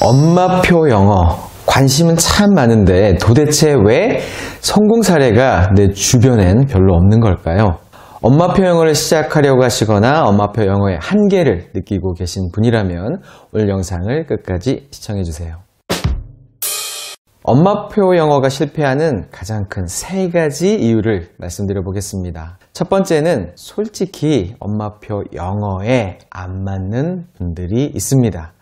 엄마표 영어 관심은 참 많은데 도대체 왜 성공 사례가 내 주변엔 별로 없는 걸까요? 엄마표 영어를 시작하려고 하시거나 엄마표 영어의 한계를 느끼고 계신 분이라면 오늘 영상을 끝까지 시청해주세요. 엄마표 영어가 실패하는 가장 큰 세 가지 이유를 말씀드려 보겠습니다. 첫 번째는 솔직히 엄마표 영어에 안 맞는 분들이 있습니다.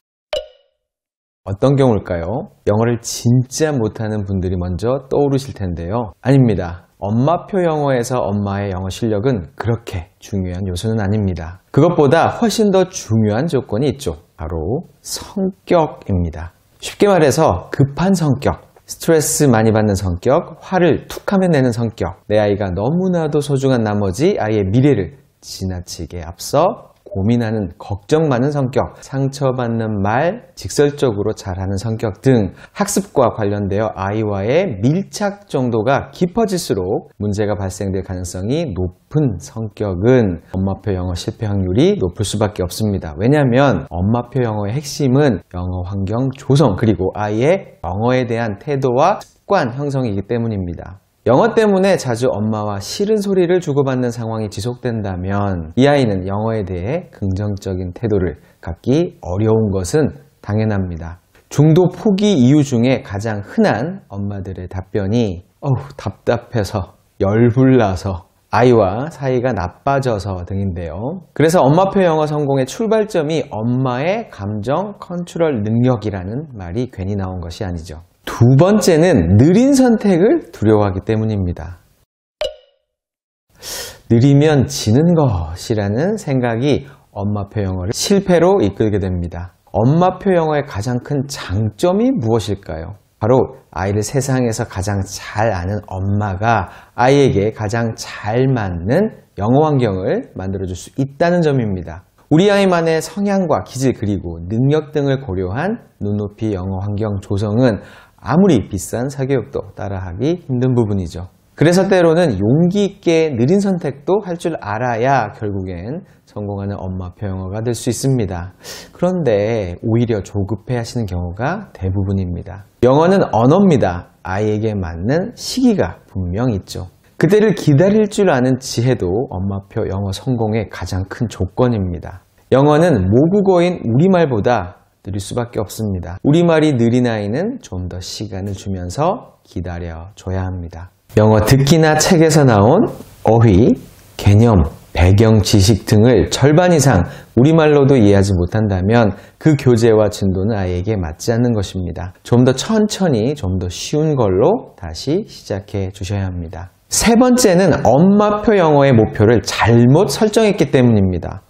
어떤 경우일까요? 영어를 진짜 못하는 분들이 먼저 떠오르실 텐데요. 아닙니다. 엄마표 영어에서 엄마의 영어 실력은 그렇게 중요한 요소는 아닙니다. 그것보다 훨씬 더 중요한 조건이 있죠. 바로 성격입니다. 쉽게 말해서 급한 성격, 스트레스 많이 받는 성격, 화를 툭 하면 내는 성격, 내 아이가 너무나도 소중한 나머지 아이의 미래를 지나치게 앞서 고민하는 걱정 많은 성격, 상처받는 말 직설적으로 잘하는 성격 등 학습과 관련되어 아이와의 밀착 정도가 깊어질수록 문제가 발생될 가능성이 높은 성격은 엄마표 영어 실패 확률이 높을 수밖에 없습니다. 왜냐하면 엄마표 영어의 핵심은 영어 환경 조성 그리고 아이의 영어에 대한 태도와 습관 형성이기 때문입니다. 영어 때문에 자주 엄마와 싫은 소리를 주고받는 상황이 지속된다면 이 아이는 영어에 대해 긍정적인 태도를 갖기 어려운 것은 당연합니다. 중도 포기 이유 중에 가장 흔한 엄마들의 답변이 답답해서, 열불나서, 아이와 사이가 나빠져서 등인데요. 그래서 엄마표 영어 성공의 출발점이 엄마의 감정 컨트롤 능력이라는 말이 괜히 나온 것이 아니죠. 두 번째는 느린 선택을 두려워하기 때문입니다. 느리면 지는 것이라는 생각이 엄마표 영어를 실패로 이끌게 됩니다. 엄마표 영어의 가장 큰 장점이 무엇일까요? 바로 아이를 세상에서 가장 잘 아는 엄마가 아이에게 가장 잘 맞는 영어 환경을 만들어줄 수 있다는 점입니다. 우리 아이만의 성향과 기질 그리고 능력 등을 고려한 눈높이 영어 환경 조성은 아무리 비싼 사교육도 따라하기 힘든 부분이죠. 그래서 때로는 용기 있게 느린 선택도 할 줄 알아야 결국엔 성공하는 엄마표 영어가 될 수 있습니다. 그런데 오히려 조급해 하시는 경우가 대부분입니다. 영어는 언어입니다. 아이에게 맞는 시기가 분명 있죠. 그때를 기다릴 줄 아는 지혜도 엄마표 영어 성공의 가장 큰 조건입니다. 영어는 모국어인 우리말보다 느릴 수밖에 없습니다. 우리말이 느린 아이는 좀 더 시간을 주면서 기다려줘야 합니다. 영어 듣기나 책에서 나온 어휘, 개념, 배경 지식 등을 절반 이상 우리말로도 이해하지 못한다면 그 교재와 진도는 아이에게 맞지 않는 것입니다. 좀 더 천천히, 좀 더 쉬운 걸로 다시 시작해 주셔야 합니다. 세 번째는 엄마표 영어의 목표를 잘못 설정했기 때문입니다.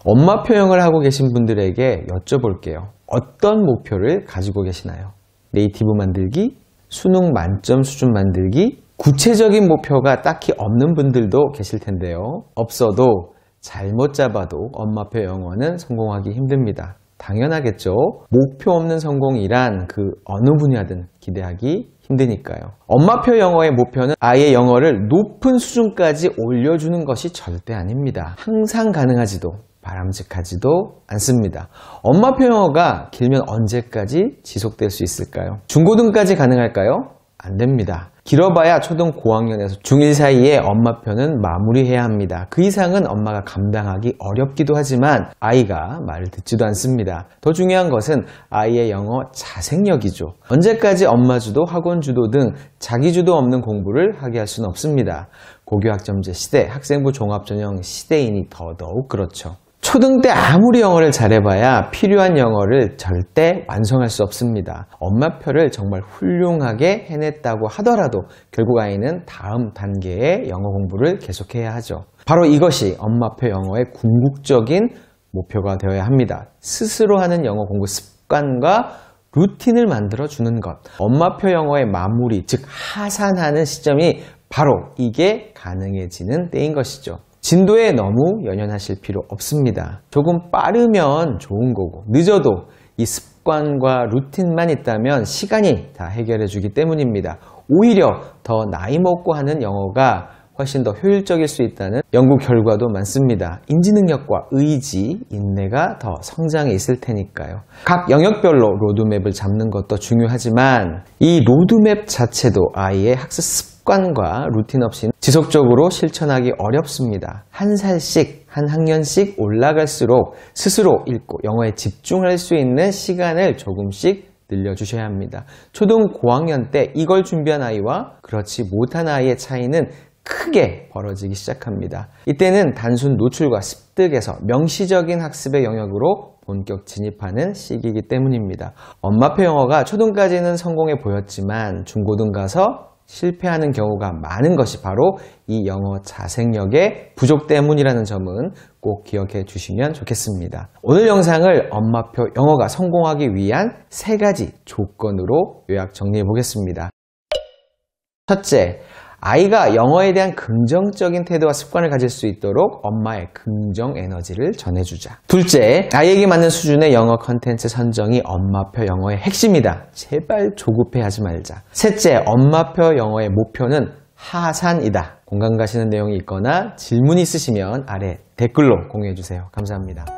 엄마표 영어를 하고 계신 분들에게 여쭤볼게요. 어떤 목표를 가지고 계시나요? 네이티브 만들기? 수능 만점 수준 만들기? 구체적인 목표가 딱히 없는 분들도 계실 텐데요. 없어도 잘못 잡아도 엄마표 영어는 성공하기 힘듭니다. 당연하겠죠. 목표 없는 성공이란 그 어느 분야든 기대하기 힘드니까요. 엄마표 영어의 목표는 아이의 영어를 높은 수준까지 올려주는 것이 절대 아닙니다. 항상 가능하지도 바람직하지도 않습니다. 엄마표 영어가 길면 언제까지 지속될 수 있을까요? 중고등까지 가능할까요? 안 됩니다. 길어봐야 초등 고학년에서 중1 사이에 엄마표는 마무리해야 합니다. 그 이상은 엄마가 감당하기 어렵기도 하지만 아이가 말을 듣지도 않습니다. 더 중요한 것은 아이의 영어 자생력이죠. 언제까지 엄마주도 학원주도 등 자기주도 없는 공부를 하게 할 수는 없습니다. 고교학점제 시대, 학생부 종합전형 시대이니 더더욱 그렇죠. 초등 때 아무리 영어를 잘해봐야 필요한 영어를 절대 완성할 수 없습니다. 엄마표를 정말 훌륭하게 해냈다고 하더라도 결국 아이는 다음 단계의 영어 공부를 계속해야 하죠. 바로 이것이 엄마표 영어의 궁극적인 목표가 되어야 합니다. 스스로 하는 영어 공부 습관과 루틴을 만들어주는 것. 엄마표 영어의 마무리, 즉 하산하는 시점이 바로 이게 가능해지는 때인 것이죠. 진도에 너무 연연하실 필요 없습니다. 조금 빠르면 좋은 거고 늦어도 이 습관과 루틴만 있다면 시간이 다 해결해 주기 때문입니다. 오히려 더 나이 먹고 하는 영어가 훨씬 더 효율적일 수 있다는 연구 결과도 많습니다. 인지 능력과 의지, 인내가 더 성장에 있을 테니까요. 각 영역별로 로드맵을 잡는 것도 중요하지만 이 로드맵 자체도 아이의 학습 습관과 루틴 없이는 지속적으로 실천하기 어렵습니다. 한 살씩, 한 학년씩 올라갈수록 스스로 읽고 영어에 집중할 수 있는 시간을 조금씩 늘려주셔야 합니다. 초등 고학년 때 이걸 준비한 아이와 그렇지 못한 아이의 차이는 크게 벌어지기 시작합니다. 이때는 단순 노출과 습득에서 명시적인 학습의 영역으로 본격 진입하는 시기이기 때문입니다. 엄마표 영어가 초등까지는 성공해 보였지만 중고등 가서 실패하는 경우가 많은 것이 바로 이 영어 자생력의 부족 때문이라는 점은 꼭 기억해 주시면 좋겠습니다. 오늘 영상을 엄마표 영어가 성공하기 위한 3가지 조건으로 요약 정리해 보겠습니다. 첫째, 아이가 영어에 대한 긍정적인 태도와 습관을 가질 수 있도록 엄마의 긍정 에너지를 전해주자. 둘째, 아이에게 맞는 수준의 영어 컨텐츠 선정이 엄마표 영어의 핵심이다. 제발 조급해하지 말자. 셋째, 엄마표 영어의 목표는 하산이다. 공감 가시는 내용이 있거나 질문이 있으시면 아래 댓글로 공유해주세요. 감사합니다.